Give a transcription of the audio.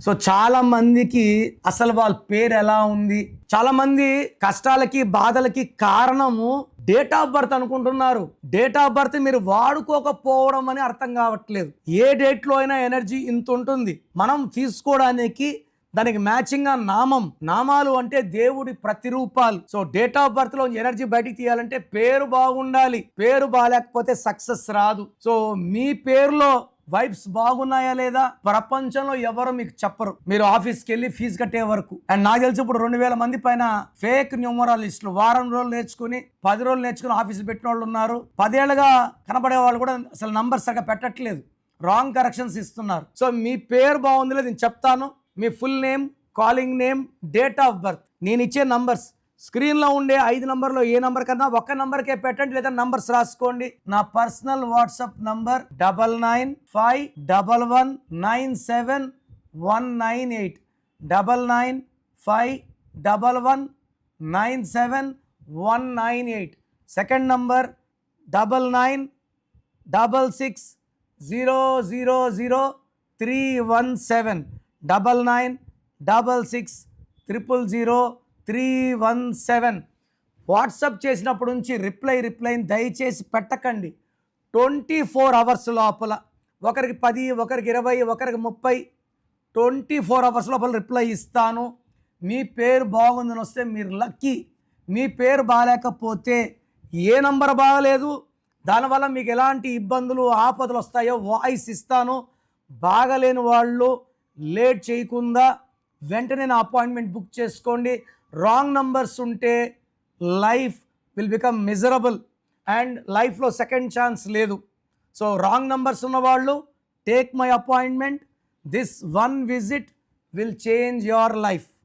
So చాలా మందికి అసలు వాళ్ళ పేరు ఎలా ఉంది, చాలా మంది కష్టాలకి బాధలకి కారణము డేట్ ఆఫ్ బర్త్ అనుకుంటున్నారు. డేట్ ఆఫ్ బర్త్ మీరు వాడుకోకపోవడం అని అర్థం కావట్లేదు. ఏ డేట్ లో అయినా ఎనర్జీ ఇంత ఉంటుంది. మనం తీసుకోవడానికి దానికి మ్యాచింగ్ గా నామాలు అంటే దేవుడి ప్రతిరూపాలు. సో డేట్ ఆఫ్ బర్త్ లో ఎనర్జీ బయటికి తీయాలంటే పేరు బాగుండాలి. పేరు బాగాలేకపోతే సక్సెస్ రాదు. సో మీ పేరులో వైబ్స్ బాగున్నాయా లేదా ప్రపంచంలో ఎవరు మీకు చెప్పరు. మీరు ఆఫీస్కి వెళ్ళి ఫీజు కట్టే వరకు. అండ్ నాకు తెలిసి ఇప్పుడు 2000 మంది పైన ఫేక్ న్యూమరాలిస్టులు వారం రోజులు నేర్చుకుని 10 రోజులు నేర్చుకుని ఆఫీసులు పెట్టిన వాళ్ళు ఉన్నారు. 10 ఏళ్ళుగా కనబడే వాళ్ళు కూడా అసలు నంబర్ సరిగా పెట్టట్లేదు, రాంగ్ కరెక్షన్స్ ఇస్తున్నారు. సో మీ పేరు బాగుంది లేదు నేను చెప్తాను. మీ full name, calling name, date of birth, నేను ఇచ్చే నంబర్స్ స్క్రీన్లో ఉండే 5 నంబర్లో ఏ నంబర్ కన్నా ఒక్క నంబర్కే పెట్టండి, లేదా నంబర్స్ రాసుకోండి. నా personal WhatsApp number 9951197198 9951197198. Second number 9966000317 9966000317. WhatsApp చేసినప్పటి నుంచి రిప్లైని దయచేసి పెట్టకండి. 24 అవర్స్ లోపల, ఒకరికి 10, ఒకరికి 20, ఒకరికి 30, 24 అవర్స్ లోపల రిప్లై ఇస్తాను. మీ పేరు బాగుందని వస్తే మీరు లక్కీ. మీ పేరు బాగాలేకపోతే ఏ నంబర్ బాగలేదు, దానివల్ల మీకు ఎలాంటి ఇబ్బందులు ఆపదలు వస్తాయో వాయిస్ ఇస్తాను. బాగలేని వాళ్ళు లేట్ చేయకుండా వెంటనే నా అపాయింట్మెంట్ బుక్ చేసుకోండి. రాంగ్ నంబర్స్ ఉంటే life will become miserable and లైఫ్లో సెకండ్ ఛాన్స్ లేదు. సో రాంగ్ నంబర్స్ ఉన్నవాళ్ళు take my appointment. This one visit will change your life.